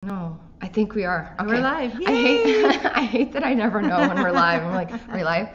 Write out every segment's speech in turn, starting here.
No, I think we are. Okay. We're live. I hate that I never know when we're live. I'm like, are we live?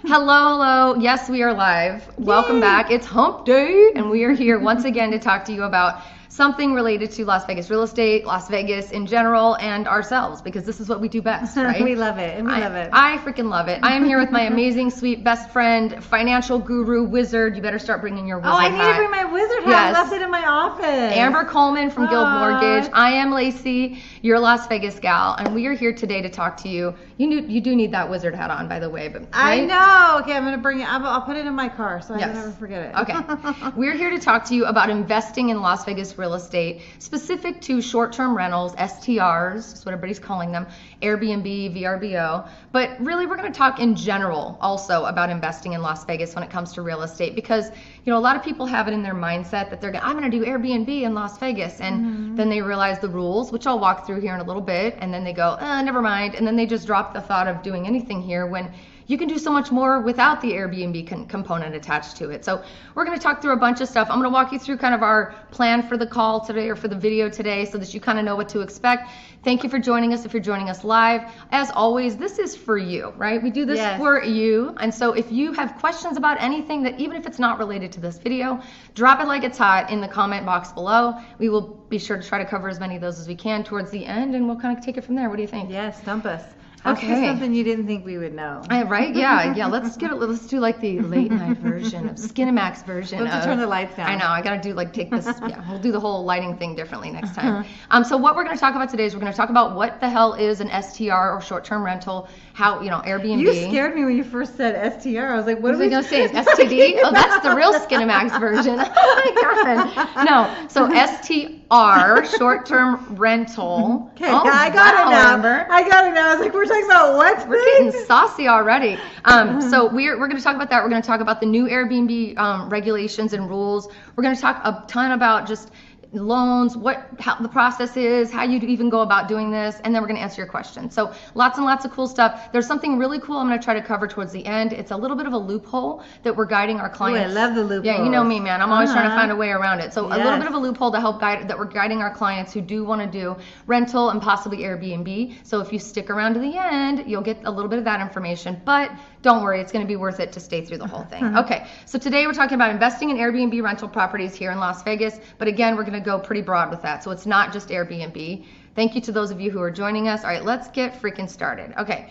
Hello. Yes, we are live. Yay. Welcome back. It's hump day, and we are here once again to talk to you about something related to Las Vegas real estate, Las Vegas in general, and ourselves, because this is what we do best, right? We love it, and we love it. I freaking love it. I am here with my amazing, sweet best friend, financial guru, wizard. You better start bringing your wizard hat. Oh, I need to bring my wizard hat. Yes. I left it in my office. Amber Coleman from Guild Mortgage. I am Laci, your Las Vegas gal, and we are here today to talk to you. You do need that wizard hat on, by the way. But right? I know. Okay, I'm going to bring it. I'll put it in my car so I can never forget it. Okay. We're here to talk to you about investing in Las Vegas real estate, specific to short-term rentals, STRs, is what everybody's calling them, Airbnb, VRBO. But really, we're going to talk in general also about investing in Las Vegas when it comes to real estate, because a lot of people have it in their mindset that I'm going to do Airbnb in Las Vegas, and then they realize the rules, which I'll walk through here in a little bit, and then they go, never mind, and then they just drop the thought of doing anything here when you can do so much more without the Airbnb component attached to it. So we're going to talk through a bunch of stuff. I'm going to walk you through kind of our plan for the call today, or for the video today, so that you kind of know what to expect. Thank you for joining us if you're joining us live. As always, this is for you, right? We do this for you. And so if you have questions about anything, that even if it's not related to this video, drop it like it's hot in the comment box below. We will be sure to try to cover as many of those as we can towards the end, and we'll kind of take it from there. What do you think? Yes, stump us. Okay. Something you didn't think we would know. Right? Yeah. Let's do like the late night version of Skinamax version. We'll have to turn the lights down. I know. I got to take this. Yeah, we'll do the whole lighting thing differently next time. So what we're going to talk about today is we're going to talk about what the hell is an STR, or short-term rental. How Airbnb. You scared me when you first said STR. I was like, what are we going to say? STD? Oh, that's the real Skinamax version. Oh my god. No. So STR, short-term rental. Okay, I got it now. Amber. I got it now. I was like, we're talking about what? We're getting saucy already. So we're going to talk about that. We're going to talk about the new Airbnb regulations and rules. We're going to talk a ton about just loans, how the process is, how you even go about doing this, and then we're going to answer your questions. So lots and lots of cool stuff. There's something really cool I'm going to try to cover towards the end. It's a little bit of a loophole that we're guiding our clients. Ooh, I love the loophole. Yeah, you know me, man. I'm always trying to find a way around it. So a little bit of a loophole to help guide that we're guiding our clients who do want to do rental and possibly Airbnb. So if you stick around to the end, you'll get a little bit of that information. But don't worry, it's going to be worth it to stay through the whole thing. Okay, so today we're talking about investing in Airbnb rental properties here in Las Vegas. But again, we're going to go pretty broad with that. So it's not just Airbnb. Thank you to those of you who are joining us. All right, let's get freaking started. Okay.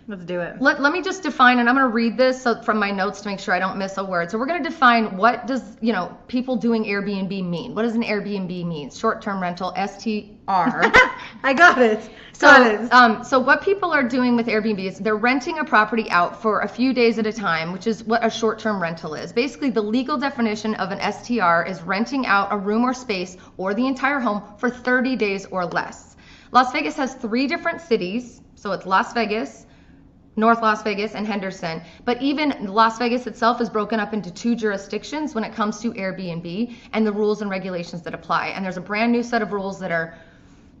Let's do it. Let me just define, and I'm going to read this from my notes to make sure I don't miss a word. So we're going to define, what does, people doing Airbnb mean? What does an Airbnb mean? Short-term rental, STR. I got it. So what people are doing with Airbnb is they're renting a property out for a few days at a time, which is what a short-term rental is. Basically, the legal definition of an STR is renting out a room or space or the entire home for 30 days or less. Las Vegas has 3 different cities. So it's Las Vegas, North Las Vegas, and Henderson. But even Las Vegas itself is broken up into 2 jurisdictions when it comes to Airbnb and the rules and regulations that apply. And there's a brand new set of rules that are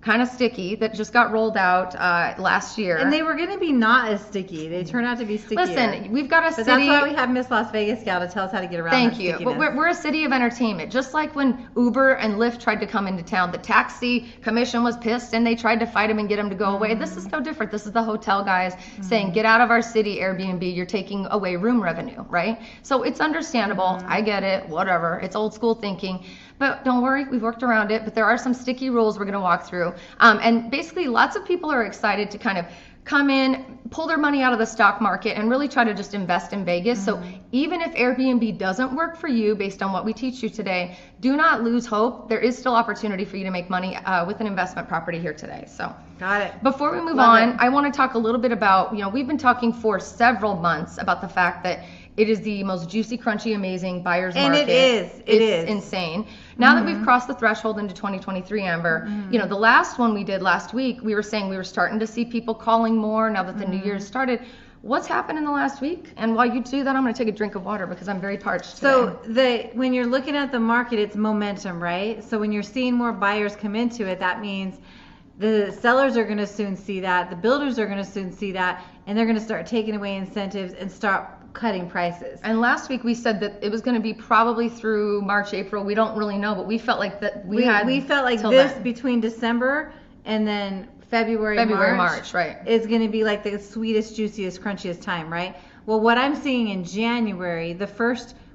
kind of sticky that just got rolled out last year. And they were going to be not as sticky. They turned out to be stickier. Listen, we've got a city. That's why we have Miss Las Vegas gal to tell us how to get around. Thank you. But we're a city of entertainment. Just like when Uber and Lyft tried to come into town, the taxi commission was pissed and they tried to fight them and get them to go away. This is no different. This is the hotel guys saying, get out of our city, Airbnb. You're taking away room revenue, right? So it's understandable. I get it. Whatever. It's old school thinking. But don't worry, we've worked around it. But there are some sticky rules we're going to walk through. And basically, lots of people are excited to kind of come in, pull their money out of the stock market, and really try to just invest in Vegas. So even if Airbnb doesn't work for you based on what we teach you today, do not lose hope. There is still opportunity for you to make money with an investment property here today. So got it. Before we move on, I want to talk a little bit about, we've been talking for several months about the fact that it is the most juicy, crunchy, amazing buyer's market. And it is. It's insane. Now that we've crossed the threshold into 2023, Amber, the last one we did last week, we were saying we were starting to see people calling more now that the new year started. What's happened in the last week? And while you do that, I'm going to take a drink of water because I'm very parched today. So when you're looking at the market, it's momentum, right? So when you're seeing more buyers come into it, that means the sellers are going to soon see that. The builders are going to soon see that. And they're going to start taking away incentives and start cutting prices. And last week we said that it was going to be probably through March, April. We don't really know, but we felt like that we felt like this between December and then February, March, right. is going to be like the sweetest, juiciest, crunchiest time, right? Well, what I'm seeing in January,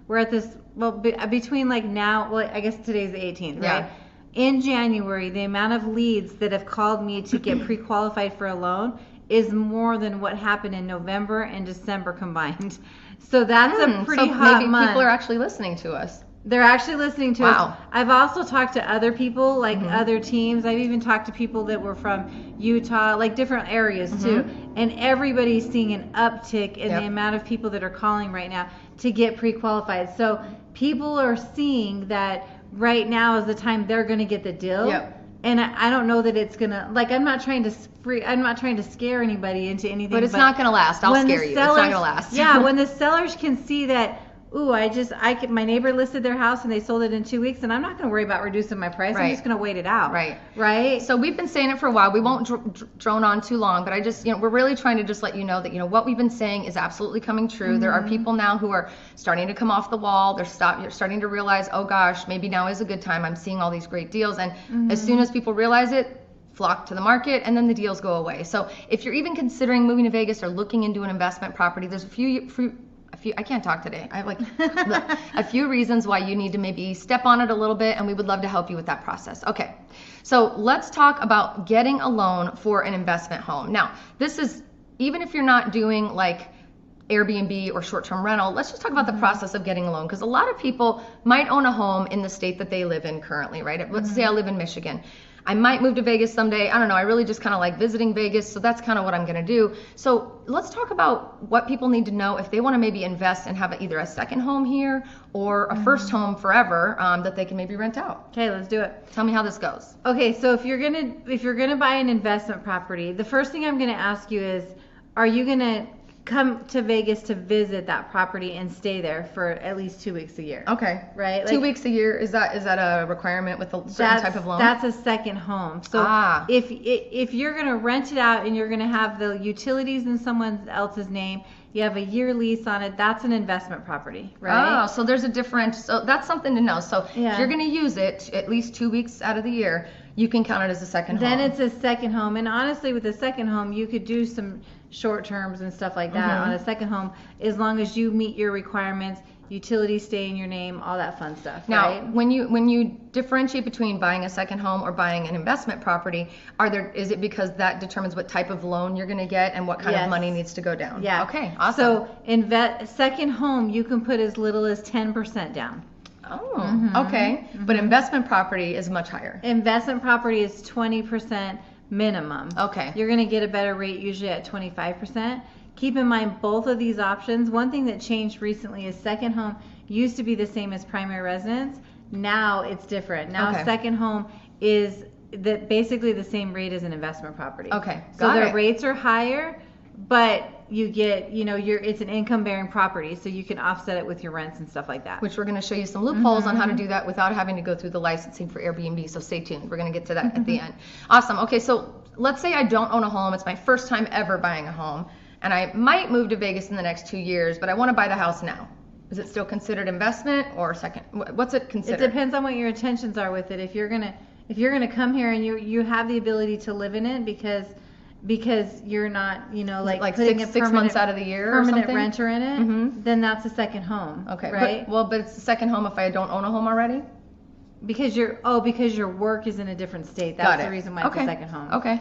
we're at this, well, between like now, well, I guess today's the 18th, right? Yeah. In January, the amount of leads that have called me to get pre-qualified for a loan is more than what happened in November and December combined. So that's a pretty hot maybe month. People are actually listening to us. They're actually listening to Wow. us. I've also talked to other people, like other teams. I've even talked to people that were from Utah, like different areas too. And everybody's seeing an uptick in the amount of people that are calling right now to get pre-qualified. So people are seeing that right now is the time they're going to get the deal. Yep. And I don't know that it's gonna, like, I'm not trying to scare anybody into anything. But it's not gonna last. I'll scare you. It's not gonna last. Yeah, when the sellers can see that, ooh, my neighbor listed their house and they sold it in 2 weeks, and I'm not gonna worry about reducing my price. Right. I'm just gonna wait it out. Right. Right. So we've been saying it for a while. We won't drone on too long, but I just, we're really trying to just let you know that, what we've been saying is absolutely coming true. There are people now who are starting to come off the wall. You're starting to realize, oh gosh, maybe now is a good time. I'm seeing all these great deals. And as soon as people realize it, flock to the market, and then the deals go away. So if you're even considering moving to Vegas or looking into an investment property, there's a few, I can't talk today. I have like a few reasons why you need to maybe step on it a little bit, and we would love to help you with that process. Okay, so let's talk about getting a loan for an investment home. Now, this is, even if you're not doing like Airbnb or short-term rental, let's just talk about the process of getting a loan, because a lot of people might own a home in the state that they live in currently, right? Let's say I live in Michigan. I might move to Vegas someday. I don't know. I really just kind of like visiting Vegas, so that's kind of what I'm going to do. So let's talk about what people need to know if they want to maybe invest and have either a second home here or a first home forever that they can maybe rent out. Okay, let's do it. Tell me how this goes. Okay, so if you're gonna buy an investment property, the first thing I'm gonna ask you is, are you gonna come to Vegas to visit that property and stay there for at least 2 weeks a year? Okay. Right? Like, 2 weeks a year, is that a requirement with a certain type of loan? That's a second home. So if you're going to rent it out and you're going to have the utilities in someone else's name, you have a year lease on it, that's an investment property, right? Oh, so there's a different, so that's something to know. So if you're going to use it at least 2 weeks out of the year, you can count it as a second home. Then it's a second home. And honestly, with a second home, you could do some short terms and stuff like that on a second home, as long as you meet your requirements, utilities stay in your name, all that fun stuff. Now, right? when you differentiate between buying a second home or buying an investment property, is it because that determines what type of loan you're going to get and what kind of money needs to go down? Yeah. Okay, awesome. So second home, you can put as little as 10% down. Oh, okay. But investment property is much higher. Investment property is 20% minimum. Okay. You're going to get a better rate usually at 25%. Keep in mind both of these options. One thing that changed recently is second home used to be the same as primary residence. Now it's different. Now second home is basically the same rate as an investment property. Okay. So the rates are higher, but you get, it's an income bearing property, so you can offset it with your rents and stuff like that. Which we're going to show you some loopholes on how to do that without having to go through the licensing for Airbnb, so stay tuned. We're going to get to that at the end. Awesome. Okay, so let's say I don't own a home. It's my first time ever buying a home, and I might move to Vegas in the next 2 years, but I want to buy the house now. Is it still considered investment or second? What's it considered? It depends on what your intentions are with it. If you're gonna come here and you have the ability to live in it because you're not, like putting six months out of the year or permanent something? renter in it, then that's a second home. Okay, right? But it's the second home if I don't own a home already? Because your work is in a different state. That's the reason why it's a second home. Okay.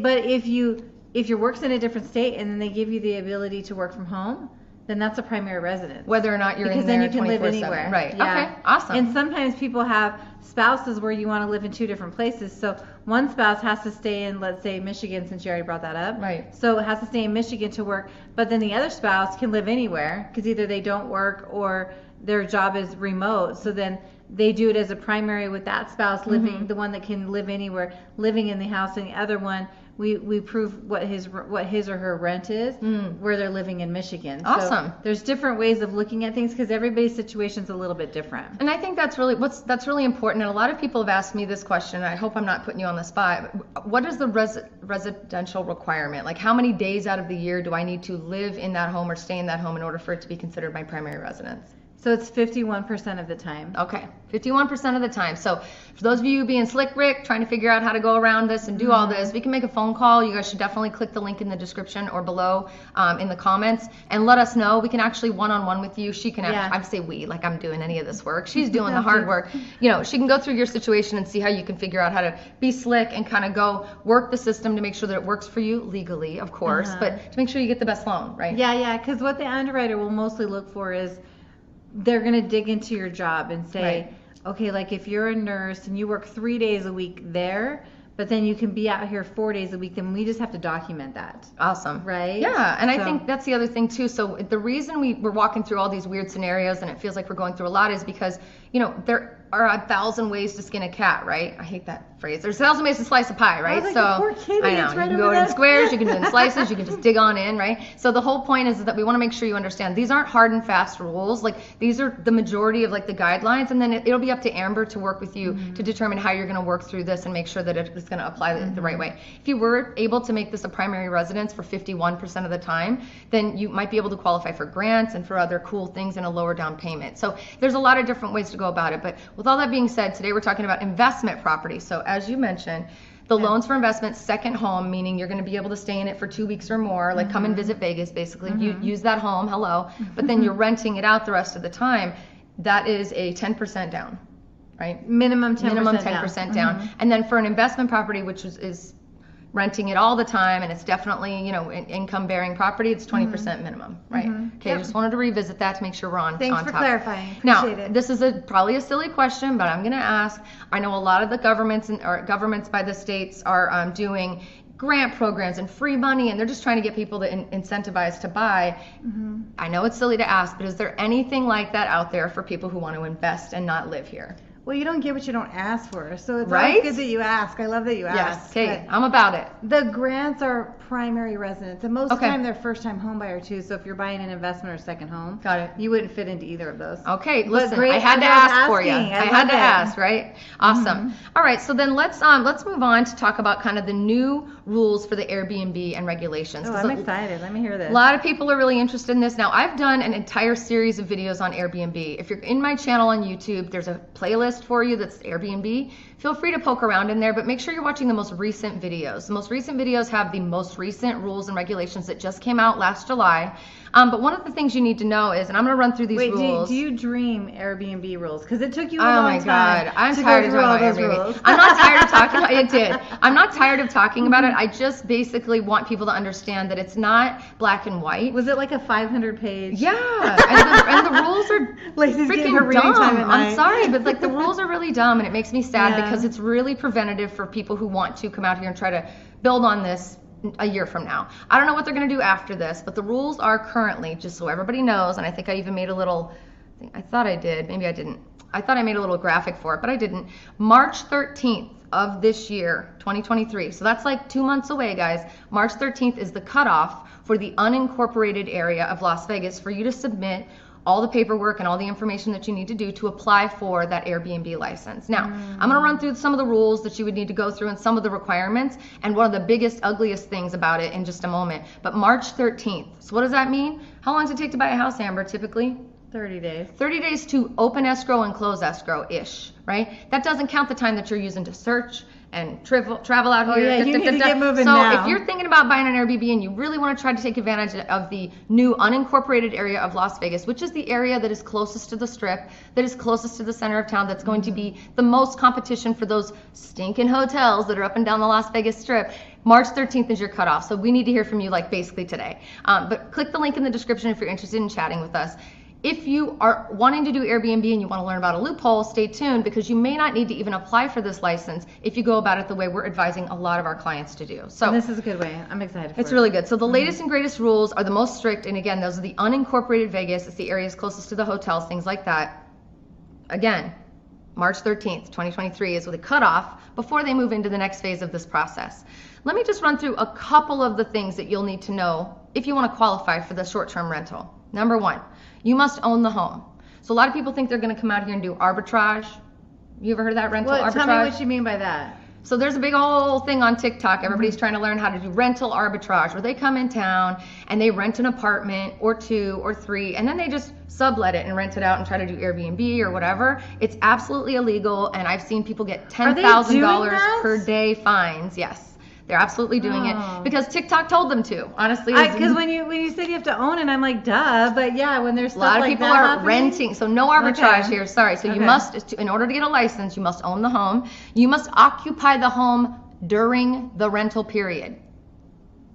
But if your work's in a different state and then they give you the ability to work from home, then that's a primary residence. Whether or not you're because in there then you can live 24/7. anywhere. Right. Yeah. Okay. Awesome. And sometimes people have spouses where you want to live in two different places. So one spouse has to stay in, let's say, Michigan, since you already brought that up. Right. So it has to stay in Michigan to work, but then the other spouse can live anywhere because either they don't work or their job is remote. So then they do it as a primary with that spouse living, the one that can live anywhere, living in the house, and the other one we prove what his or her rent is where they're living in Michigan. Awesome. So there's different ways of looking at things because everybody's situation's a little bit different. And I think that's really important. And a lot of people have asked me this question. And I hope I'm not putting you on the spot. What is the residential requirement? Like, how many days out of the year do I need to live in that home or stay in that home in order for it to be considered my primary residence? So it's 51% of the time. Okay, 51% of the time. So for those of you being slick Rick, trying to figure out how to go around this and do all this, we can make a phone call. You guys should definitely click the link in the description or below in the comments and let us know. We can actually one-on-one with you. She can, I say we, like I'm doing any of this work. She's doing the hard work. You know, she can go through your situation and see how you can figure out how to be slick and kind of go work the system to make sure that it works for you legally, of course, but to make sure you get the best loan, right? Yeah, because what the underwriter will mostly look for is they're going to dig into your job and say, okay, like if you're a nurse and you work 3 days a week there, but then you can be out here 4 days a week, then we just have to document that. Awesome. Right? Yeah, and I think that's the other thing too. So the reason we're walking through all these weird scenarios and it feels like we're going through a lot is because, you know, there are 1,000 ways to skin a cat, right? I hate that phrase. There's 1,000 ways to slice a pie, right? Like, so poor kitty, I know it's right you can over go in there. squares, you can do it in slices, you can just dig on in, right? So the whole point is that we want to make sure you understand these aren't hard and fast rules. Like these are the majority of like the guidelines, and then it'll be up to Amber to work with you to determine how you're going to work through this and make sure that it's going to apply the right way. If you were able to make this a primary residence for 51% of the time, then you might be able to qualify for grants and for other cool things and a lower down payment. So there's a lot of different ways to go about it. But with all that being said, today we're talking about investment property. So as you mentioned, the loans for investment, second home, meaning you're going to be able to stay in it for 2 weeks or more, like come and visit Vegas, basically. You use that home, but then you're renting it out the rest of the time. That is a 10% down, right? Minimum 10% Minimum 10% down. And then for an investment property, which is renting it all the time, and it's definitely, you know, income bearing property, it's 20% minimum, right? Okay, I just wanted to revisit that to make sure we're on Thanks on for top. clarifying. Now, Appreciate it. this is probably a silly question, but I'm going to ask. I know a lot of the governments by the states are doing grant programs and free money, and they're just trying to get people to incentivize to buy. I know it's silly to ask, but is there anything like that out there for people who want to invest and not live here? Well, you don't get what you don't ask for, so it's Right? always good that you ask. I love that you Yes, ask. okay, but I'm about it. the grants are primary residents, and most of the Okay. time they're first-time home buyer too. So if you're buying an investment or second home, Got it. you wouldn't fit into either of those. Okay, listen, great, I had to everyone's ask for you. asking. I had love to it. ask, right? Awesome. All right, so then let's move on to talk about kind of the new rules for the Airbnb and regulations. Oh, 'Cause I'm excited. Let me hear this. a lot of people are really interested in this. Now, I've done an entire series of videos on Airbnb. If you're in my channel on YouTube, there's a playlist for you that's Airbnb. Feel free to poke around in there, but make sure you're watching the most recent videos. The most recent videos have the most recent rules and regulations that just came out last July. But one of the things you need to know is, and I'm going to run through these Wait, rules. do you dream Airbnb rules? Because it took you a Oh long my time God, I'm to tired go of through talking all about those Airbnb. rules. I'm not tired of talking about it. Did. I'm not tired of talking about it. I just basically want people to understand that it's not black and white. Was it like a 500-page? Yeah, and the ruls are Lacey's getting her freaking reading dumb. time at night. I'm sorry, but like the rules are really dumb, and it makes me sad Yeah. because it's really preventative for people who want to come out here and try to build on this a year from now. I don't know what they're going to do after this, but the rules are currently, just so everybody knows, and I think I even made a little, I thought I did, maybe I didn't. I thought I made a little graphic for it, but I didn't. March 13th of this year, 2023. So that's like 2 months away, guys. March 13th is the cutoff for the unincorporated area of Las Vegas for you to submit all the paperwork and all the information that you need to do to apply for that Airbnb license. Now, I'm going to run through some of the rules that you would need to go through and some of the requirements and one of the biggest, ugliest things about it in just a moment. But March 13th. So what does that mean? How long does it take to buy a house, Amber, typically? 30 days. 30 days to open escrow and close escrow-ish, right? That doesn't count the time that you're using to search and travel out here. Yeah, you need to get moving so now. if you're thinking about buying an Airbnb and you really want to try to take advantage of the new unincorporated area of Las Vegas, which is the area that is closest to the Strip, that is closest to the center of town, that's going to be the most competition for those stinking hotels that are up and down the Las Vegas Strip, March 13th is your cutoff. So we need to hear from you like basically today. But click the link in the description if you're interested in chatting with us. If you are wanting to do Airbnb and you want to learn about a loophole, stay tuned because you may not need to even apply for this license if you go about it the way we're advising a lot of our clients to do. So And this is a good way. I'm excited for it's it. really good. So the latest and greatest rules are the most strict, and again, those are the unincorporated Vegas. It's the areas closest to the hotels, things like that. Again, March 13th, 2023 is the cutoff before they move into the next phase of this process. Let me just run through a couple of the things that you'll need to know if you want to qualify for the short-term rental. Number one, you must own the home. So a lot of people think they're going to come out here and do arbitrage. You ever heard of that rental arbitrage? Tell me what you mean by that. So there's a big whole thing on TikTok. Everybody's trying to learn how to do rental arbitrage, where they come in town and they rent an apartment or 2 or 3, and then they just sublet it and rent it out and try to do Airbnb or whatever. It's absolutely illegal, and I've seen people get $10,000 per day fines. Yes. They're absolutely doing it because TikTok told them to. Honestly, because when you said you have to own it, I'm like, duh. But yeah, when there's stuff a lot of like people that are happening, renting, so no arbitrage here. Sorry. So you must, in order to get a license, you must own the home. You must occupy the home during the rental period.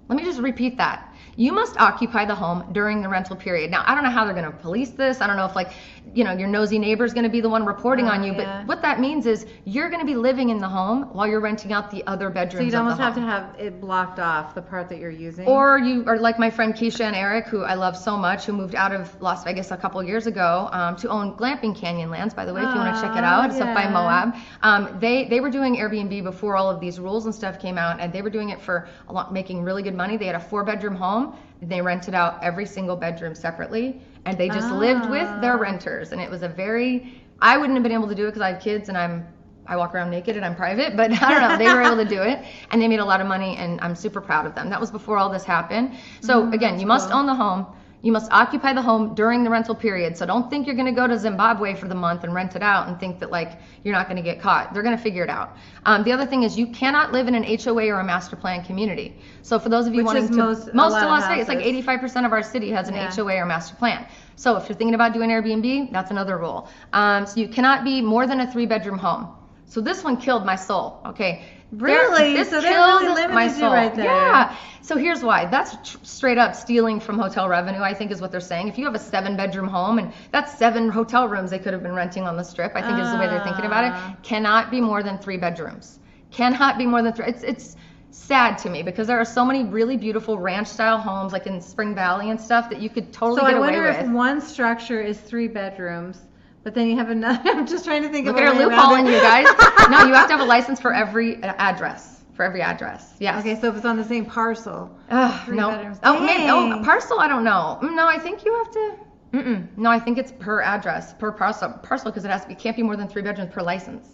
Let me just repeat that. You must occupy the home during the rental period. Now, I don't know how they're going to police this. I don't know if, like, your nosy neighbor is going to be the one reporting on you. Yeah. But what that means is you're going to be living in the home while you're renting out the other bedrooms. So you'd almost have to have it blocked off, the part that you're using. Or you are like my friend Keisha and Eric, who I love so much, who moved out of Las Vegas a couple years ago to own Glamping Canyon Lands, by the way, if you want to check it out. It's up by Moab. They were doing Airbnb before all of these rules and stuff came out, and they were doing it for making really good money. They had a 4-bedroom home. They rented out every single bedroom separately, and they just lived with their renters. And it was I wouldn't have been able to do it because I have kids and I walk around naked and I'm private, but I don't know, they were able to do it, and they made a lot of money, and I'm super proud of them. That was before all this happened. So again, you must own the home. You must occupy the home during the rental period. So don't think you're going to go to Zimbabwe for the month and rent it out and think that, like, you're not going to get caught. They're going to figure it out. The other thing is you cannot live in an HOA or a master plan community. So for those of you wanting to, most of Las Vegas, like 85% of our city has an HOA or master plan. So if you're thinking about doing Airbnb, that's another rule. So you cannot be more than a 3-bedroom home. So this one killed my soul. Okay. Really? So they're really limiting you right there. Yeah. So here's why. That's straight up stealing from hotel revenue, I think, is what they're saying. If you have a 7-bedroom home, and that's 7 hotel rooms they could have been renting on the strip, I think is the way they're thinking about it, cannot be more than 3 bedrooms. Cannot be more than 3. It's sad to me because there are so many really beautiful ranch-style homes, like in Spring Valley and stuff, that you could totally get away with. So I wonder if one structure is 3 bedrooms. But then you have another. I'm just trying to think of. Look at her loopholing, you guys. No, you have to have a license for every address. For every address. Yes. Okay, so if it's on the same parcel. 3 no. bedrooms. Oh, parcel. I don't know. No, I think you have to. No, I think it's per address, per parcel, because it has to be. Can't be more than 3 bedrooms per license.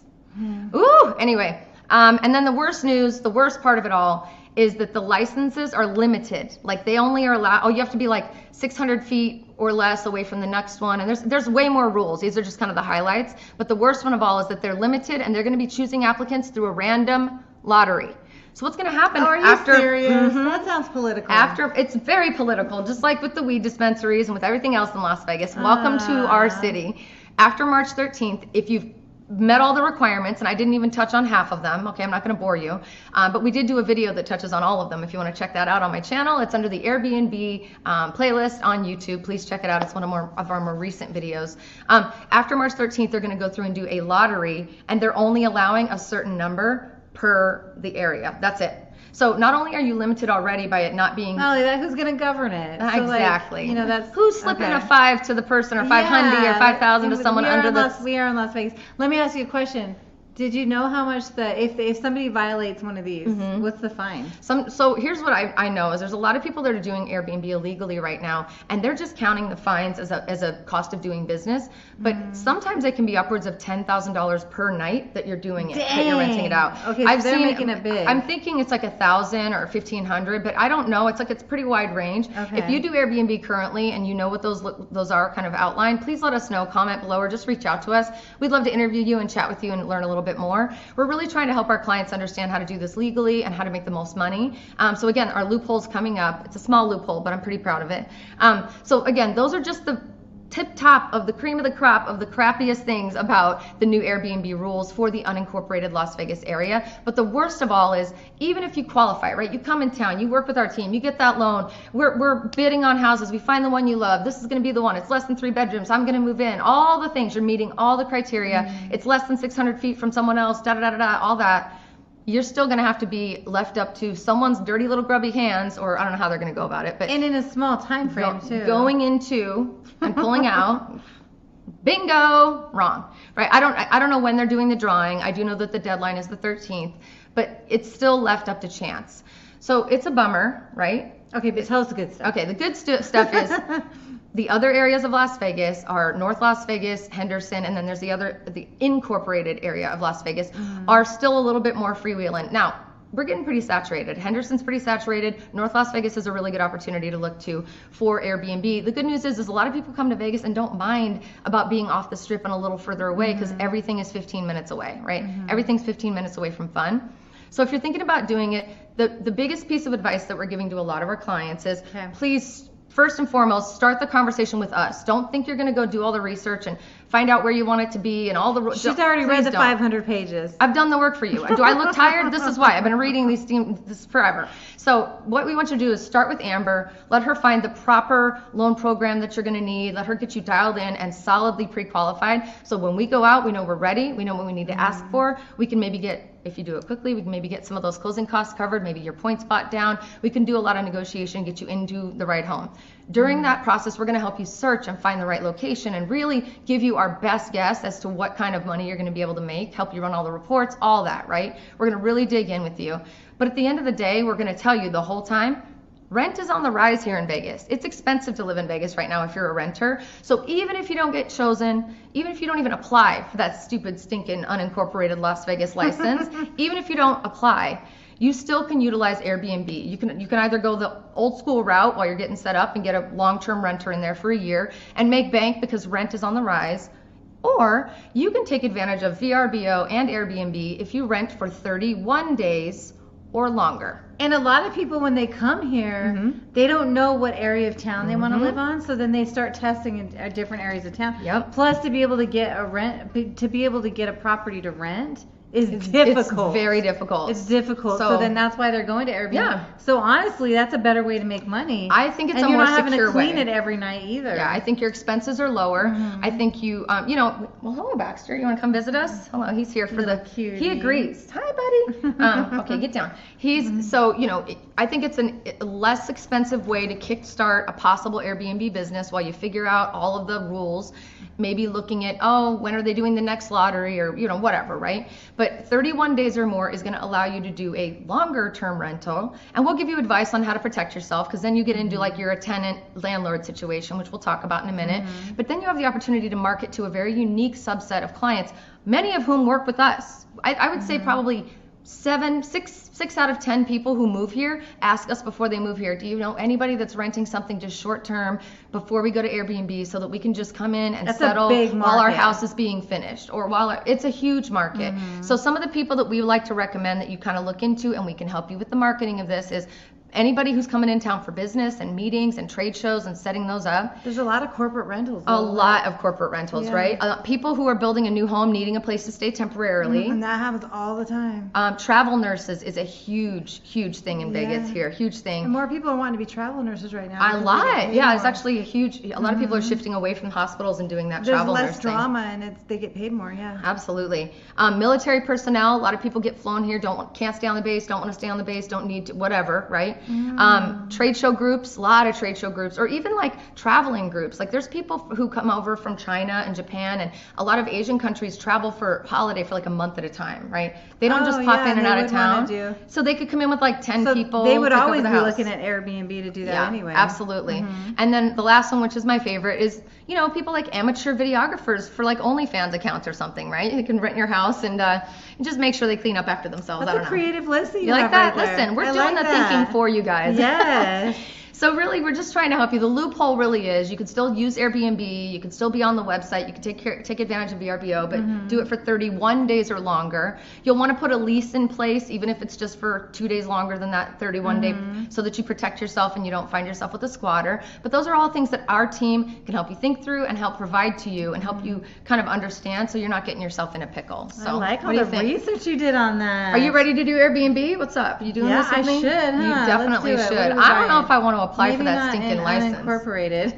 Ooh. Anyway, and then the worst news, the worst part of it all, is that the licenses are limited. Like they only are allowed. You have to be like 600 feet or less away from the next one, and there's way more rules. These are just kind of the highlights, but the worst one of all is that they're limited, and they're going to be choosing applicants through a random lottery. So what's going to happen after? Are you serious? That sounds political. It's very political, just like with the weed dispensaries and with everything else in Las Vegas. Welcome to our city. After March 13th, if you've met all the requirements, and I didn't even touch on half of them. Okay, I'm not going to bore you, but we did do a video that touches on all of them. If you want to check that out on my channel, it's under the Airbnb playlist on YouTube. Please check it out. It's one of our more recent videos. After March 13th, they're going to go through and do a lottery, and they're only allowing a certain number per the area. That's it. So not only are you limited already by it not being... who's going to govern it? So exactly. That's... Who's slipping a 5 to the person, or 500 or 5,000 to someone under the... We are in Las Vegas. Let me ask you a question. Did you know how much if somebody violates one of these, what's the fine? So here's what I know is there's a lot of people that are doing Airbnb illegally right now, and they're just counting the fines as a cost of doing business. But sometimes it can be upwards of $10,000 per night that you're doing it, that you're renting it out. Okay, so they're making it big. I'm thinking it's like 1,000 or 1,500, but I don't know. It's pretty wide range. Okay. If you do Airbnb currently and you know what those are kind of outlined, please let us know. Comment below or just reach out to us. We'd love to interview you and chat with you and learn a little bit more. We're really trying to help our clients understand how to do this legally and how to make the most money. So again, our loophole's coming up. It's a small loophole, but I'm pretty proud of it. So again, those are just the tip top of the cream of the crop of the crappiest things about the new Airbnb rules for the unincorporated Las Vegas area. But the worst of all is, even if you qualify, right? You come in town, you work with our team, you get that loan, we're bidding on houses, we find the one you love, this is going to be the one, it's less than 3 bedrooms, I'm going to move in, all the things, you're meeting all the criteria, it's less than 600 feet from someone else, all that. You're still going to have to be left up to someone's dirty little grubby hands, or I don't know how they're going to go about it. But and in a small time frame too. Going into and pulling out, bingo, wrong, right? I don't know when they're doing the drawing. I do know that the deadline is the 13th, but it's still left up to chance. So it's a bummer, right? Okay, but tell us the good stuff. Okay, the good stuff is the other areas of Las Vegas are North Las Vegas, Henderson, and then there's the incorporated area of Las Vegas are still a little bit more freewheeling. Now, we're getting pretty saturated. Henderson's pretty saturated. North Las Vegas is a really good opportunity to look to for Airbnb. The good news is a lot of people come to Vegas and don't mind about being off the strip and a little further away because everything is 15 minutes away, right? Everything's 15 minutes away from fun. So if you're thinking about doing it, the biggest piece of advice that we're giving to a lot of our clients is please, first and foremost, start the conversation with us. Don't think you're going to go do all the research and find out where you want it to be and all the rules. She's already read the 500 pages. I've done the work for you. Do I look tired? This is why. I've been reading this forever. So what we want you to do is start with Amber. Let her find the proper loan program that you're going to need. Let her get you dialed in and solidly pre-qualified. So when we go out, we know we're ready. We know what we need to ask for. We can maybe get, if you do it quickly, we can maybe get some of those closing costs covered, maybe your points bought down. We can do a lot of negotiation, get you into the right home. During that process, we're going to help you search and find the right location and really give you our best guess as to what kind of money you're going to be able to make, help you run all the reports, all that, right? We're going to really dig in with you. But at the end of the day, we're going to tell you the whole time, rent is on the rise here in Vegas. It's expensive to live in Vegas right now if you're a renter. So even if you don't get chosen, even if you don't even apply for that stupid, stinking, unincorporated Las Vegas license, even if you don't apply, you still can utilize Airbnb. You can either go the old school route while you're getting set up and get a long-term renter in there for a year and make bank because rent is on the rise, or you can take advantage of VRBO and Airbnb if you rent for 31 days or longer. And a lot of people, when they come here, they don't know what area of town they want to live on, so then they start testing in different areas of town. Yep. Plus, to be able to get a property to rent is difficult. It's very difficult. It's difficult. So then that's why they're going to Airbnb. Yeah. So honestly, that's a better way to make money. I think it's and a more you're not having secure to clean way. it every night either. Yeah, I think your expenses are lower. I think you, well, hello, Baxter. You want to come visit us? Hello, he's here for Little the. cutie. He agrees. Hi, buddy. Okay, get down. I think it's a less expensive way to kickstart a possible Airbnb business while you figure out all of the rules. Maybe looking at, when are they doing the next lottery or, whatever, right? But 31 days or more is going to allow you to do a longer term rental. And we'll give you advice on how to protect yourself because then you get into like you're a tenant landlord situation, which we'll talk about in a minute. But then you have the opportunity to market to a very unique subset of clients, many of whom work with us. I would say probably 6 out of 10 people who move here ask us before they move here, do you know anybody that's renting something just short term before we go to Airbnb so that we can just come in and settle while our house is being finished or while it's a huge market. So some of the people that we would like to recommend that you kind of look into and we can help you with the marketing of this is anybody who's coming in town for business and meetings and trade shows and setting those up. There's a lot of corporate rentals. A lot of corporate rentals, right? People who are building a new home, needing a place to stay temporarily. And that happens all the time. Travel nurses is a huge thing in Vegas here. Huge thing. And more people are wanting to be travel nurses right now. A lot. Yeah, it's actually a lot of people are shifting away from hospitals and doing that travel nurse thing. There's less drama and they get paid more, Absolutely. Military personnel, a lot of people get flown here, can't stay on the base, don't want to stay on the base, don't need to, whatever, right? Trade show groups, a lot of trade show groups, or even like traveling groups. Like there's people who come over from China and Japan, and a lot of Asian countries travel for holiday for like a month at a time, right? They don't just pop in and out of town. So they could come in with like 10 people. They would always be looking at Airbnb to do that anyway. Absolutely. And then the last one, which is my favorite, is people like amateur videographers for like OnlyFans accounts or something, right? You can rent your house and just make sure they clean up after themselves. That's a creative list. You like that? Listen, we're doing the thinking for you guys. Yes. So really, we're just trying to help you. The loophole really is you can still use Airbnb, you can still be on the website, you can take advantage of VRBO, but do it for 31 days or longer. You'll want to put a lease in place, even if it's just for 2 days longer than that 31 day, so that you protect yourself and you don't find yourself with a squatter. But those are all things that our team can help you think through and help provide to you and help you kind of understand so you're not getting yourself in a pickle. So I like all the research you did on that. Are you ready to do Airbnb? What's up? Are you doing this with me? Yeah, I should. You definitely should. I don't know if I want to apply for that stinking license. Unincorporated.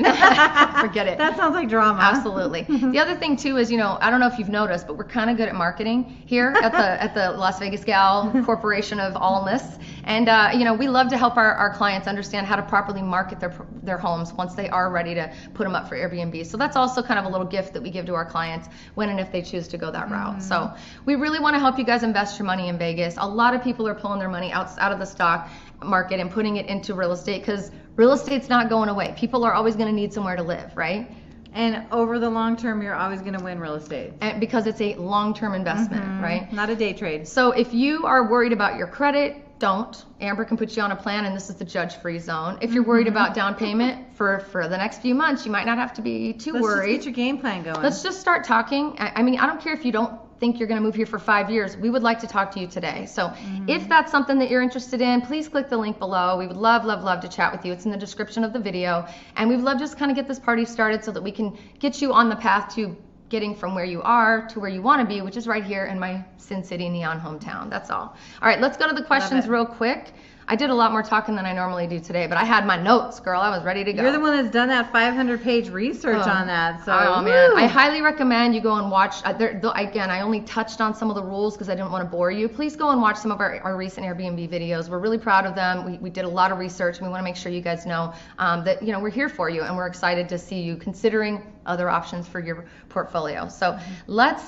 Forget it. That sounds like drama. Absolutely. The other thing too is, I don't know if you've noticed, but we're kind of good at marketing here at the Las Vegas Gal Corporation of Allness. And we love to help our clients understand how to properly market their homes once they are ready to put them up for Airbnb. So that's also kind of a little gift that we give to our clients when and if they choose to go that route. So we really want to help you guys invest your money in Vegas. A lot of people are pulling their money out of the stock market and putting it into real estate because real estate's not going away. People are always going to need somewhere to live, right? And over the long term, you're always going to win real estate. And because it's a long-term investment, right? Not a day trade. So if you are worried about your credit, don't. Amber can put you on a plan, and this is the judge-free zone. If you're worried about down payment for the next few months, you might not have to be too worried. Let's just get your game plan going. Let's just start talking. I mean, I don't care if you don't think you're going to move here for 5 years. We would like to talk to you today. So if that's something that you're interested in, please click the link below. We would love, love, love to chat with you. It's in the description of the video. And we would love just kind of get this party started so that we can get you on the path to getting from where you are to where you want to be, which is right here in my Sin City neon hometown. That's all. All right, let's go to the questions real quick. I did a lot more talking than I normally do today, but I had my notes, girl. I was ready to go. You're the one that's done that 500-page research on that. So, man, I highly recommend you go and watch. Again, I only touched on some of the rules because I didn't want to bore you. Please go and watch some of our recent Airbnb videos. We're really proud of them. We did a lot of research, and we want to make sure you guys know that we're here for you, and we're excited to see you considering other options for your portfolio. So let's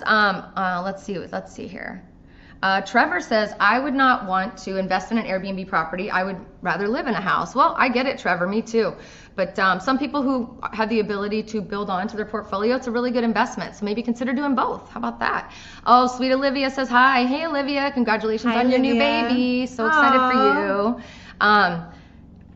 see here. Trevor says, I would not want to invest in an Airbnb property. I would rather live in a house. Well, I get it, Trevor. Me too. But some people who have the ability to build on to their portfolio, it's a really good investment. So maybe consider doing both. How about that? Oh, sweet Olivia says hi. Hey, Olivia. Congratulations on your new baby. So excited for you.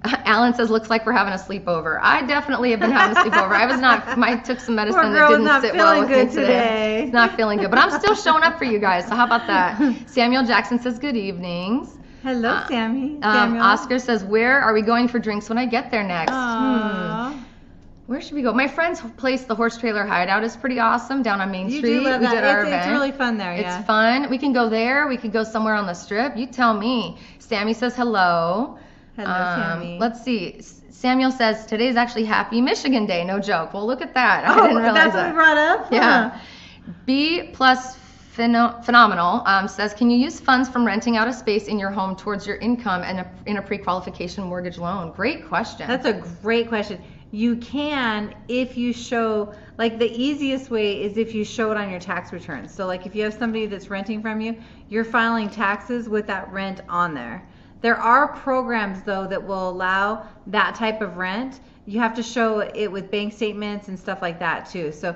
Alan says, looks like we're having a sleepover. I definitely have been having a sleepover. I took some medicine that didn't sit well with me today. It's not feeling good, but I'm still showing up for you guys. So how about that? Samuel Jackson says, good evenings. Hello, Sammy. Oscar says, where are we going for drinks when I get there next? Where should we go? My friend's place, the Horse Trailer Hideout, is pretty awesome down on Main Street. You do love that. We did our event. It's really fun there, yeah. It's fun. We can go there. We could go somewhere on the Strip. You tell me. Sammy says hello. Hello, Sammy. Let's see. Samuel says, today's actually Happy Michigan Day. No joke. Well, look at that. I didn't realize that's what we brought up? Yeah. B plus Phenomenal says, can you use funds from renting out a space in your home towards your income and in a pre-qualification mortgage loan? Great question. That's a great question. You can if you show, like the easiest way is if you show it on your tax returns. So like if you have somebody that's renting from you, you're filing taxes with that rent on there. There are programs though that will allow that type of rent. You have to show it with bank statements and stuff like that too. So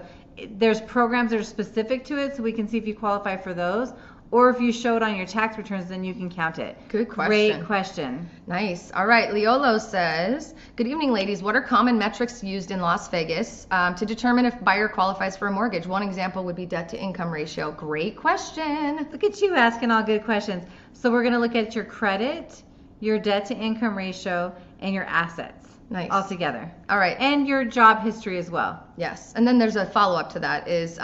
there's programs that are specific to it, so we can see if you qualify for those. Or if you show it on your tax returns, then you can count it. Good question. Great question. Nice. All right. Leolo says, good evening, ladies. What are common metrics used in Las Vegas to determine if buyer qualifies for a mortgage? One example would be debt to income ratio. Great question. Look at you asking all good questions. So we're going to look at your credit, your debt to income ratio, and your assets. Nice. All together. All right. And your job history as well. Yes. And then there's a follow-up to that is,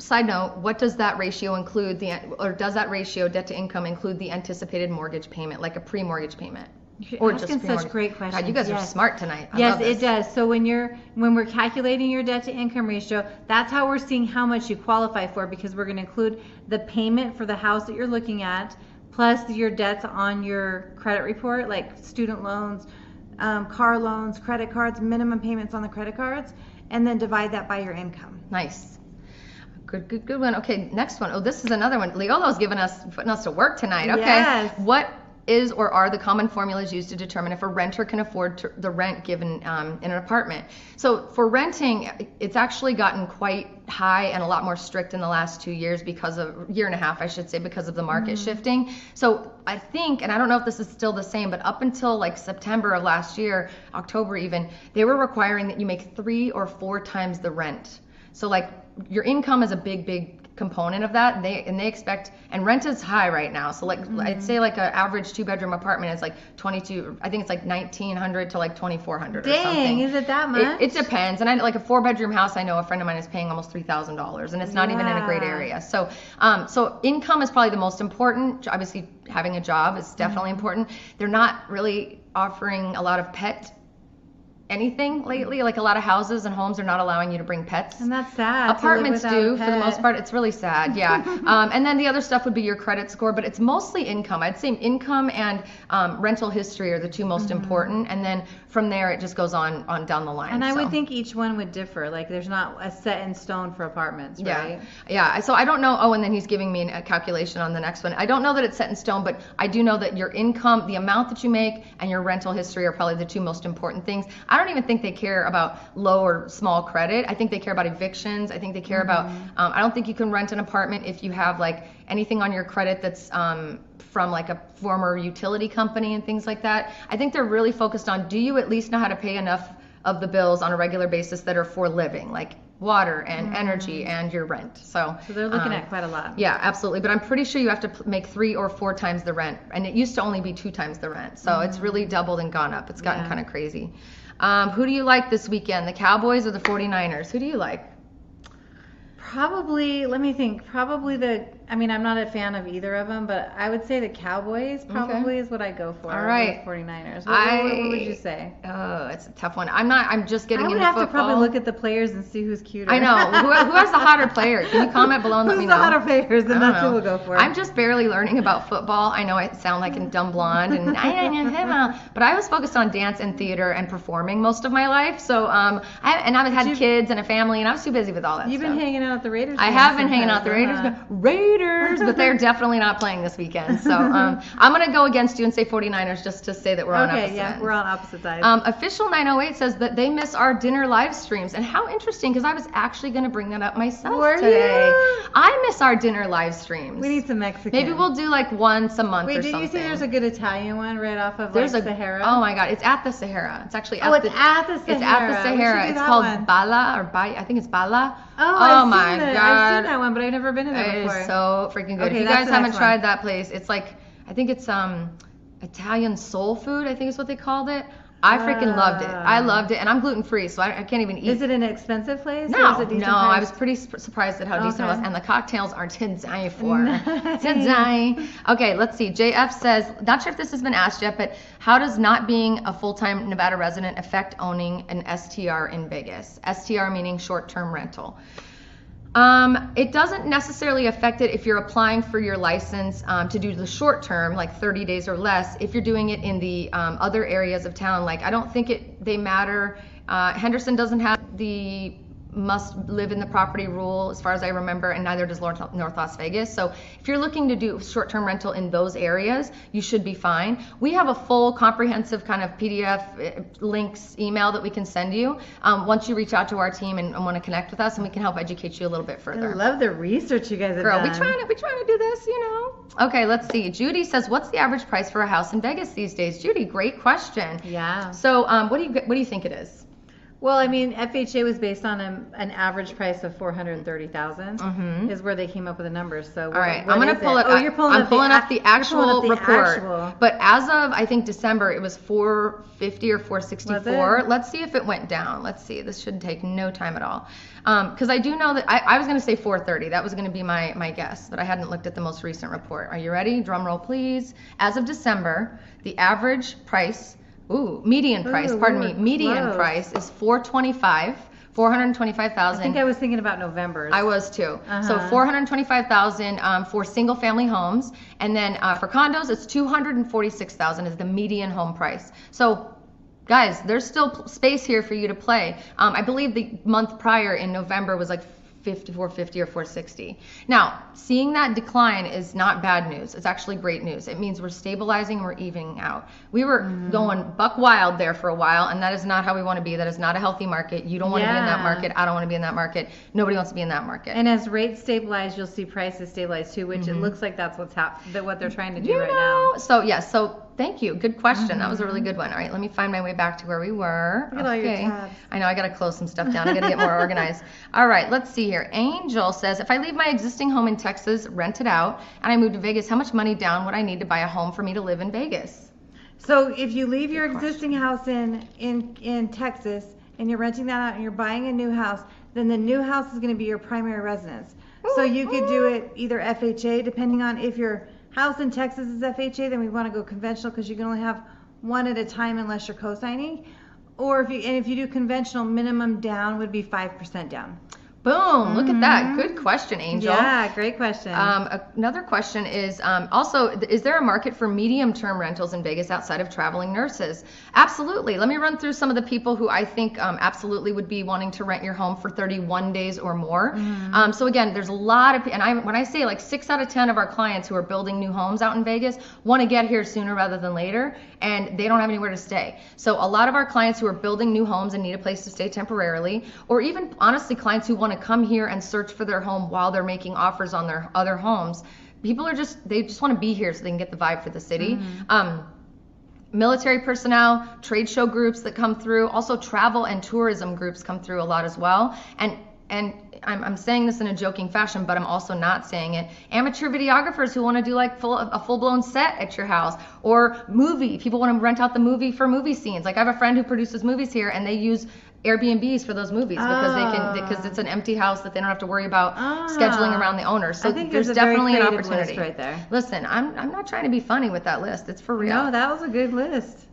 side note, what does that ratio include, or does that ratio, debt to income, include the anticipated mortgage payment, like a pre-mortgage payment? You're asking such great questions. God, you guys are smart tonight. Yes, it does. So when we're calculating your debt to income ratio, that's how we're seeing how much you qualify for, because we're going to include the payment for the house that you're looking at, plus your debts on your credit report, like student loans, car loans, credit cards, minimum payments on the credit cards, and then divide that by your income. Nice. Good one. Okay, next one. Oh, this is another one. Leolo's putting us to work tonight. Okay. Yes. What is or are the common formulas used to determine if a renter can afford the rent given in an apartment? So for renting, it's actually gotten quite high and a lot more strict in the last 2 years year and a half, I should say, because of the market shifting. So I think, and I don't know if this is still the same, but up until like September of last year, October even, they were requiring that you make 3 or 4 times the rent. So like your income is a big component of that, and they expect, and rent is high right now, so like I'd say like an average 2-bedroom apartment is like 22, I think it's like 1,900 to like 2,400 or something. Dang, is it that much? It depends, and like a 4-bedroom house, I know a friend of mine is paying almost $3,000, and it's not even in a great area. So so income is probably the most important. Obviously having a job is definitely important. They're not really offering a lot of pet anything lately. Like a lot of houses and homes are not allowing you to bring pets. And that's sad. Apartments to live do without a for the most pet. part. It's really sad, yeah. And then the other stuff would be your credit score, but it's mostly income. I'd say income and rental history are the two most important, and then from there it just goes on down the line. And I so. would think each one would differ. Like there's not a set in stone for apartments, right? Yeah. So I don't know. Oh, and then he's giving me a calculation on the next one. I don't know that it's set in stone, but I do know that your income, the amount that you make, and your rental history are probably the two most important things. I don't even think they care about low or small credit. I think they care about evictions. I think they care about. I don't think you can rent an apartment if you have like anything on your credit that's from like a former utility company and things like that. I think they're really focused on, do you at least know how to pay enough of the bills on a regular basis that are for living, like water and energy and your rent. So they're looking at quite a lot. Yeah, absolutely. But I'm pretty sure you have to make 3 or 4 times the rent, and it used to only be 2 times the rent. So it's really doubled and gone up. It's gotten kind of crazy. Who do you like this weekend, the Cowboys or the 49ers? Who do you like? Probably, let me think. I'm not a fan of either of them, but I would say the Cowboys probably is what I go for. All right. Over the 49ers. What would you say? Oh, it's a tough one. I'm just getting into football. I would have football. to probably look at the players and see who's cuter. I know. Who has the hotter player? Can you comment below and let me know? Who's the hotter players? And that's who we'll go for. I'm just barely learning about football. I know I sound like a dumb blonde, and but I was focused on dance and theater and performing most of my life. So I've had kids and a family, and I was too busy with all that You've stuff. been hanging out at the Raiders. I have been hanging out at the Raiders, but they're definitely not playing this weekend. So I'm going to go against you and say 49ers just to say that we're on opposite ends. We're on opposite sides. Official 908 says that they miss our dinner live streams. And how interesting, because I was actually going to bring that up myself today. I miss our dinner live streams. We need some Mexican. Maybe we'll do like once a month or something. Wait, did you say there's a good Italian one right off of Sahara? Oh my God, it's at the Sahara. It's actually at the Sahara. It's at the Sahara. It's called Bala I think it's Bala. Oh my God. I've seen that one, but I've never been in there before. It is so freaking good. Okay, if you guys haven't tried that place, it's like, I think it's Italian soul food, I think is what they called it. I freaking loved it. I loved it, and I'm gluten free, so I can't even eat. Is it an expensive place? No, or is it decent I was pretty surprised at how decent it was, and the cocktails are to die for. Nice. To die. Okay, let's see. JF says, not sure if this has been asked yet, but how does not being a full-time Nevada resident affect owning an STR in Vegas? STR meaning short-term rental. It doesn't necessarily affect it if you're applying for your license to do the short term, like 30 days or less. If you're doing it in the other areas of town, like I don't think they matter. Henderson doesn't have the must live in the property rule as far as I remember, and neither does North Las Vegas. So if you're looking to do short-term rental in those areas, you should be fine. We have a full comprehensive kind of PDF links email that we can send you once you reach out to our team and want to connect with us, and we can help educate you a little bit further. I love the research you guys have done. We trying to do this, Okay, let's see. Judy says, what's the average price for a house in Vegas these days? Judy, great question. Yeah. So what do you think it is? Well, I mean, FHA was based on an average price of $430,000 is where they came up with the numbers. So, all right, I'm going to pull it. You're pulling up the actual report. Actual. But as of I think December, it was 450 or 464. Let's see if it went down. Let's see. This should take no time at all. Because I do know that I was going to say 430. That was going to be my guess, but I hadn't looked at the most recent report. Are you ready? Drum roll, please. As of December, the average price. Median price is 425,000. I think I was thinking about November's. I was too. So 425,000 for single family homes, and then for condos it's 246,000 is the median home price. So guys, there's still space here for you to play. I believe the month prior in November was like 450 or 460. Now, seeing that decline is not bad news. It's actually great news. It means we're stabilizing, we're evening out. We were going buck wild there for a while, and that is not how we want to be. That is not a healthy market. You don't want to be in that market. I don't want to be in that market. Nobody wants to be in that market. And as rates stabilize, you'll see prices stabilize too, which it looks like that's what they're trying to do right now. So thank you. Good question. That was a really good one. All right, let me find my way back to where we were. Look at all your tabs. I know, I got to close some stuff down. I got to get more organized. All right, let's see here. Angel says, if I leave my existing home in Texas, rent it out, and I move to Vegas, how much money down would I need to buy a home for me to live in Vegas? So if you leave your existing house in Texas and you're renting that out and you're buying a new house, then the new house is going to be your primary residence. So you could do it either FHA, depending on if your house in Texas is FHA, then we want to go conventional because you can only have one at a time unless you're co-signing. Or if you do conventional, minimum down would be 5% down. Boom, look at that. Good question, Angel. Yeah, great question. Another question is also, is there a market for medium-term rentals in Vegas outside of traveling nurses? Absolutely. Let me run through some of the people who I think absolutely would be wanting to rent your home for 31 days or more. So again, there's a lot of, and when I say like 6 out of 10 of our clients who are building new homes out in Vegas want to get here sooner rather than later, and they don't have anywhere to stay. So a lot of our clients who are building new homes and need a place to stay temporarily, or even honestly clients who want to come here and search for their home while they're making offers on their other homes, they just want to be here so they can get the vibe for the city. Military personnel, trade show groups that come through, also travel and tourism groups come through a lot as well. And I'm saying this in a joking fashion, but I'm also not saying it. Amateur videographers who want to do like a full-blown set at your house, or people want to rent out the movie for movie scenes. Like I have a friend who produces movies here, and they use Airbnbs for those movies because it's an empty house that they don't have to worry about scheduling around the owner. So I think there's definitely an opportunity list right there. Listen, I'm not trying to be funny with that list. It's for real. No, that was a good list.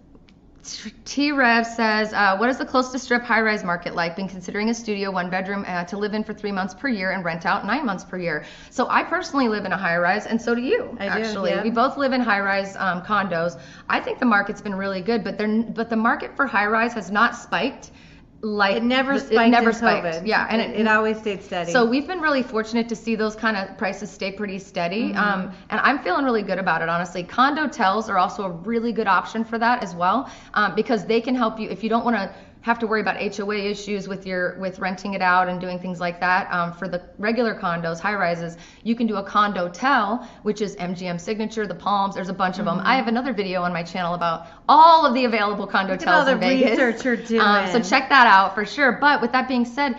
T-Rev says, what is the closest strip high-rise market like? Been considering a studio, 1 bedroom to live in for 3 months per year and rent out 9 months per year. So I personally live in a high-rise, and so do you, actually. Yeah. We both live in high-rise condos. I think the market's been really good, but the market for high-rise has not spiked. Like it never spiked. COVID. Yeah, and it always stayed steady. So we've been really fortunate to see those kind of prices stay pretty steady. And I'm feeling really good about it, honestly. Condo-tels are also a really good option for that as well, because they can help you if you don't want to have to worry about HOA issues with renting it out and doing things like that. For the regular condos, high rises, you can do a condo-tel, which is MGM Signature, the Palms. There's a bunch of them. I have another video on my channel about all of the available condo-tels in Vegas. Research you're doing. So check that out for sure. But with that being said,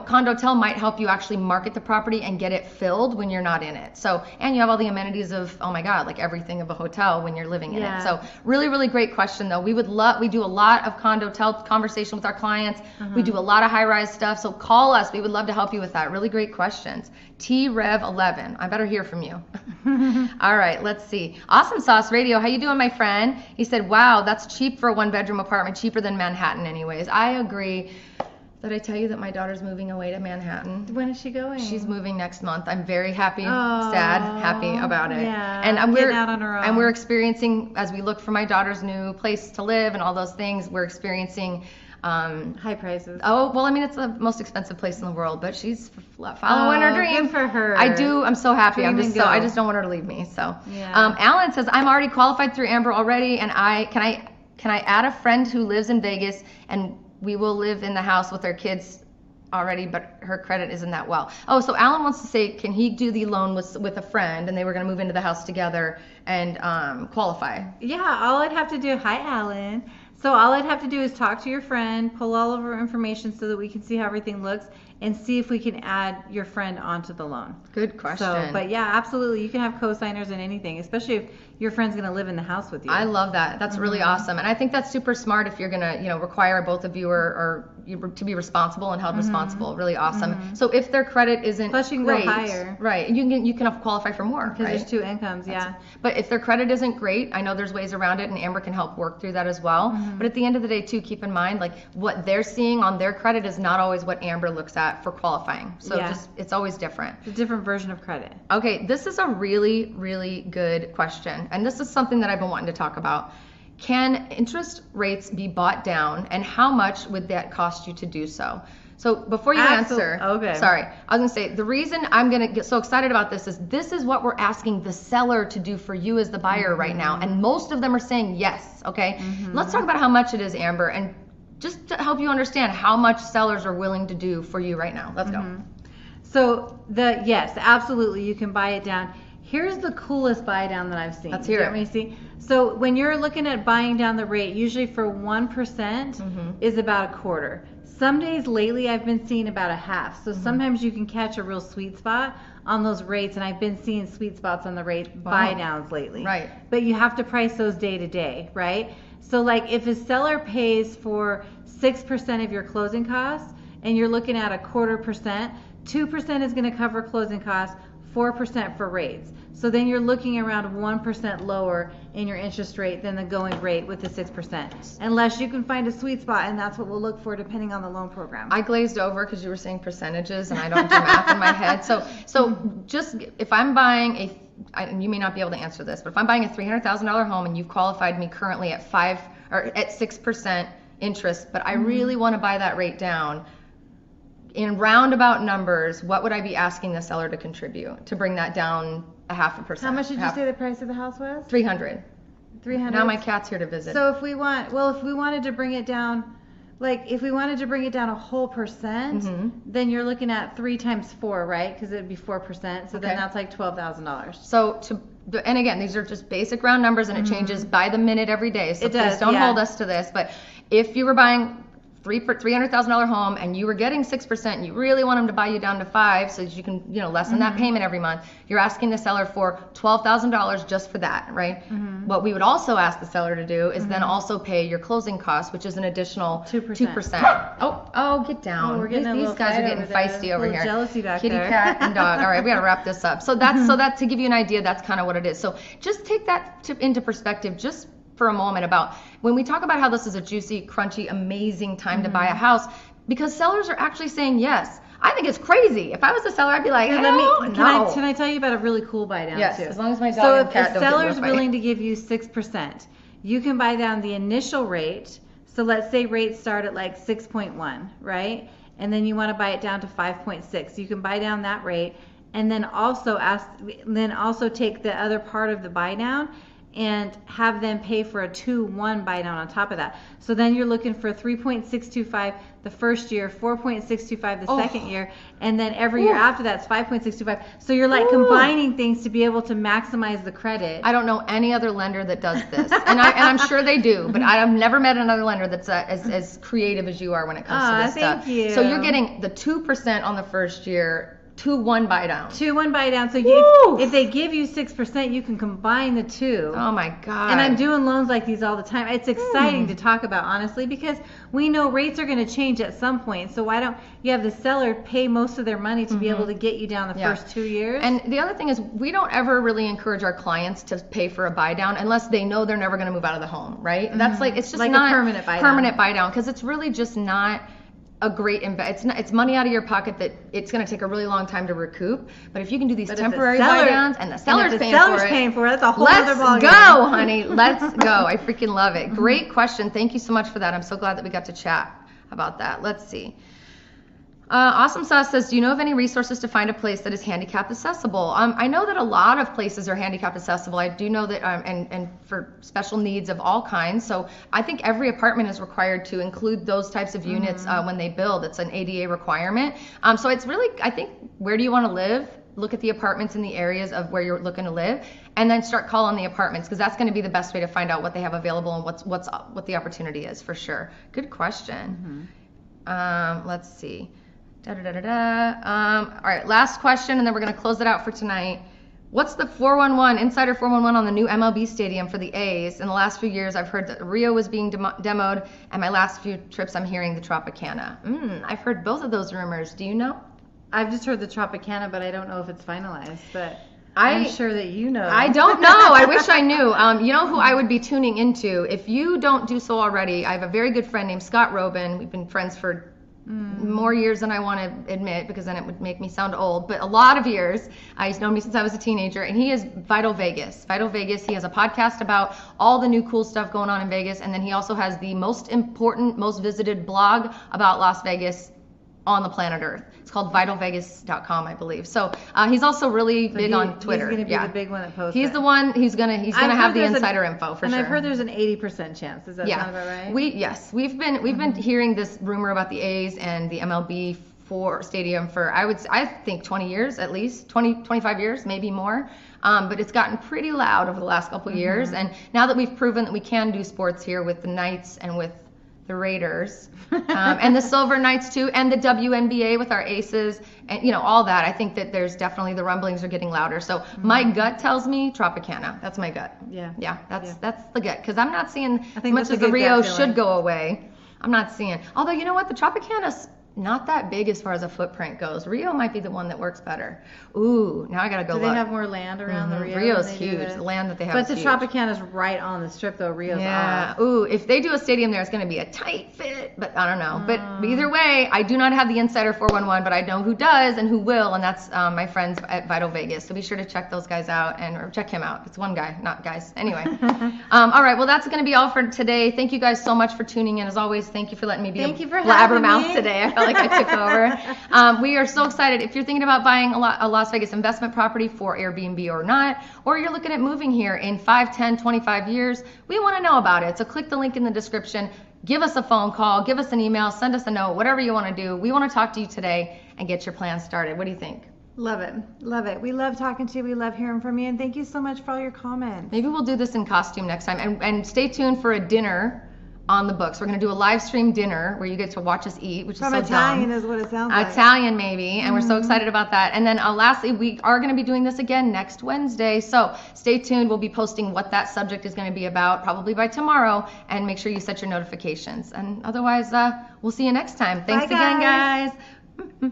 condo-tel might help you actually market the property and get it filled when you're not in it. So, and you have all the amenities of, oh my God, like everything of a hotel when you're living in it. So really, really great question though. We do a lot of condo-tel conversations with our clients. We do a lot of high-rise stuff, so call us. We would love to help you with that. Really great questions. T-Rev11, I better hear from you. All right, let's see. Awesome Sauce Radio, how you doing, my friend? He said, wow, that's cheap for a 1-bedroom apartment, cheaper than Manhattan anyways. I agree. Did I tell you that my daughter's moving away to Manhattan? When is she going? She's moving next month. I'm very happy, sad, happy about it. Yeah, and getting out on her own. And we're experiencing, as we look for my daughter's new place to live and all those things, we're experiencing high prices. Oh, well, I mean, it's the most expensive place in the world, but she's following her dream. Good for her. I do. I'm so happy. I just don't want her to leave me. So, yeah. Alan says, I'm already qualified through Amber already, and can I add a friend who lives in Vegas, and we will live in the house with our kids already, but her credit isn't that well. Oh, so Alan wants to say, can he do the loan with a friend, and they were going to move into the house together and qualify? Yeah, all I'd have to do, hi Alan. So all I'd have to do is talk to your friend, pull all of her information so that we can see how everything looks, and see if we can add your friend onto the loan. Good question. So, but yeah, absolutely. You can have co-signers in anything, especially if your friend's going to live in the house with you. I love that. That's really awesome. And I think that's super smart if you're going to, require both of you or to be responsible and held responsible. Really awesome. So if their credit isn't Plus you can great, go higher. Right, you can qualify for more. Because there's 2 incomes, But if their credit isn't great, I know there's ways around it, and Amber can help work through that as well. But at the end of the day, too, keep in mind, like, what they're seeing on their credit is not always what Amber looks at for qualifying. So it's always different. It's a different version of credit. Okay, this is a really, really good question. And this is something that I've been wanting to talk about. Can interest rates be bought down, and how much would that cost you to do so? So before you answer, sorry, I was going to say, the reason I'm going to get so excited about this is what we're asking the seller to do for you as the buyer right now. And most of them are saying yes, okay? Let's talk about how much it is, Amber, and just to help you understand how much sellers are willing to do for you right now. Let's go. So yes, absolutely, you can buy it down. Here's the coolest buy down that I've seen. Let's hear it. Me see. So when you're looking at buying down the rate, usually for 1% is about a quarter. Some days lately I've been seeing about a half. So sometimes you can catch a real sweet spot on those rates, and I've been seeing sweet spots on the rate buy downs lately. Right. But you have to price those day to day, right? So like if a seller pays for 6% of your closing costs and you're looking at a 0.25%, 2% is going to cover closing costs, 4% for rates. So then you're looking around 1% lower in your interest rate than the going rate with the 6%, unless you can find a sweet spot, and that's what we'll look for depending on the loan program. I glazed over because you were saying percentages, and I don't do math in my head. So just if I'm buying and you may not be able to answer this, but if I'm buying a $300,000 home and you've qualified me currently at 6% interest, but I really want to buy that rate down, in roundabout numbers, what would I be asking the seller to contribute to bring that down 0.5%? How much did you say the price of the house was? $300. Now my cat's here to visit. So if we wanted to bring it down, if we wanted to bring it down a whole percent, then you're looking at 3 times 4, right? Because it'd be 4%. So then that's like $12,000. So and again, these are just basic round numbers, and it changes by the minute every day. So please don't hold us to this. But if you were buying $300,000 home and you were getting 6%, and you really want them to buy you down to 5 so that you can lessen that payment every month, you're asking the seller for $12,000 just for that, right? What we would also ask the seller to do is then also pay your closing costs, which is an additional 2%. Oh, get down. We're getting These guys are getting feisty over here. Jealousy back Kitty, there. cat, and dog. All right, we gotta wrap this up. So that's to give you an idea, that's kind of what it is. So just take that into perspective just for a moment about when we talk about how this is a juicy, crunchy, amazing time to buy a house, because sellers are actually saying yes. I think it's crazy. If I was a seller, I'd be like, can I tell you about a really cool buy down too? As long as my dog and cat if don't a seller's get willing to give you 6%, you can buy down the initial rate. So let's say rates start at like 6.1, right? And then you want to buy it down to 5.6. You can buy down that rate, and then also take the other part of the buy down and have them pay for a 2-1 buy down on top of that. So then you're looking for 3.625 the first year, 4.625 the second year, and then every year after that's 5.625. So you're combining things to be able to maximize the credit. I don't know any other lender that does this, and I'm sure they do, but I've never met another lender that's as creative as you are when it comes to this stuff. Thank you. So you're getting the 2% on the first year. 2-1 buy down. 2-1 buy down. So if they give you 6%, you can combine the two. Oh my God. And I'm doing loans like these all the time. It's exciting to talk about, honestly, because we know rates are going to change at some point. So why don't you have the seller pay most of their money to be able to get you down the first 2 years? And the other thing is, we don't ever really encourage our clients to pay for a buy down unless they know they're never going to move out of the home, right? That's it's just like not a permanent buy down, because it's really just not a great it's money out of your pocket that it's going to take a really long time to recoup. But if you can do these temporary buy downs and the seller's paying for it, that's a whole other ballgame. Let's go, honey. Let's go. I freaking love it. Great question. Thank you so much for that. I'm so glad that we got to chat about that. Let's see. Awesome Sauce says, do you know of any resources to find a place that is handicap accessible? I know that a lot of places are handicap accessible. I do know that, and for special needs of all kinds. So I think every apartment is required to include those types of units when they build. It's an ADA requirement. So it's really, I think, where do you want to live? Look at the apartments in the areas of where you're looking to live, and then start calling the apartments, because that's going to be the best way to find out what they have available and what the opportunity is, for sure. Good question. Let's see. All right, last question, and then we're going to close it out for tonight. What's the 411, Insider 411 on the new MLB stadium for the A's? In the last few years, I've heard that Rio was being demoed, and my last few trips, I'm hearing the Tropicana. I've heard both of those rumors. Do you know? I've just heard the Tropicana, but I don't know if it's finalized. But I'm sure that you know. I don't know. I wish I knew. You know who I would be tuning into? If you don't do so already, I have a very good friend named Scott Robin. We've been friends for more years than I want to admit, because then it would make me sound old, but a lot of years. He's known me since I was a teenager, and he is Vital Vegas. Vital Vegas, he has a podcast about all the new cool stuff going on in Vegas, and then he also has the most important, most visited blog about Las Vegas on the planet Earth. It's called vitalvegas.com, I believe. So he's also really big on Twitter. He's going to be the big one that posts. He's the one. He's gonna have the insider info for sure. And I've heard there's an 80% chance. Does that sound about right? We've been hearing this rumor about the A's and the MLB stadium for I think 20 years at least, 25 years, maybe more. But it's gotten pretty loud over the last couple years, and now that we've proven that we can do sports here with the Knights and with the Raiders, and the Silver Knights too, and the WNBA with our Aces, and all that, I think that there's definitely, the rumblings are getting louder. So my gut tells me Tropicana. That's my gut. That's the gut, because I'm not seeing, as much as the Rio should go away, I'm not seeing. Although, you know what, the Tropicana's not that big as far as a footprint goes. Rio might be the one that works better. Ooh, now I gotta go Do look. they have more land around the Rio? Rio's than they do huge. The land that they have But is the huge. Tropicana is right on the strip, though. Rio's Yeah. off. Ooh, if they do a stadium there, it's going to be a tight fit, but I don't know. But either way, I do not have the Insider 411, but I know who does and who will, and that's my friends at Vital Vegas. So be sure to check those guys out or check him out. It's one guy, not guys. Anyway. All right. Well, that's going to be all for today. Thank you guys so much for tuning in. As always, thank you for letting me be Thank you for a having blabbermouth me. today. I felt like I took over. We are so excited. If you're thinking about buying a Las Vegas investment property for Airbnb or not, or you're looking at moving here in 5, 10, 25 years, we want to know about it. So click the link in the description. Give us a phone call, give us an email, send us a note, whatever you want to do. We want to talk to you today and get your plans started. What do you think? Love it. Love it. We love talking to you. We love hearing from you. And thank you so much for all your comments. Maybe we'll do this in costume next time. And stay tuned for a dinner on the books. We're going to do a live stream dinner where you get to watch us eat, which From is so Italian dumb. is what it sounds like. Italian maybe, and we're so excited about that. And then lastly, we are going to be doing this again next Wednesday, so stay tuned. We'll be posting what that subject is going to be about probably by tomorrow, and make sure you set your notifications. And otherwise, we'll see you next time. Thanks Bye, again, guys. guys.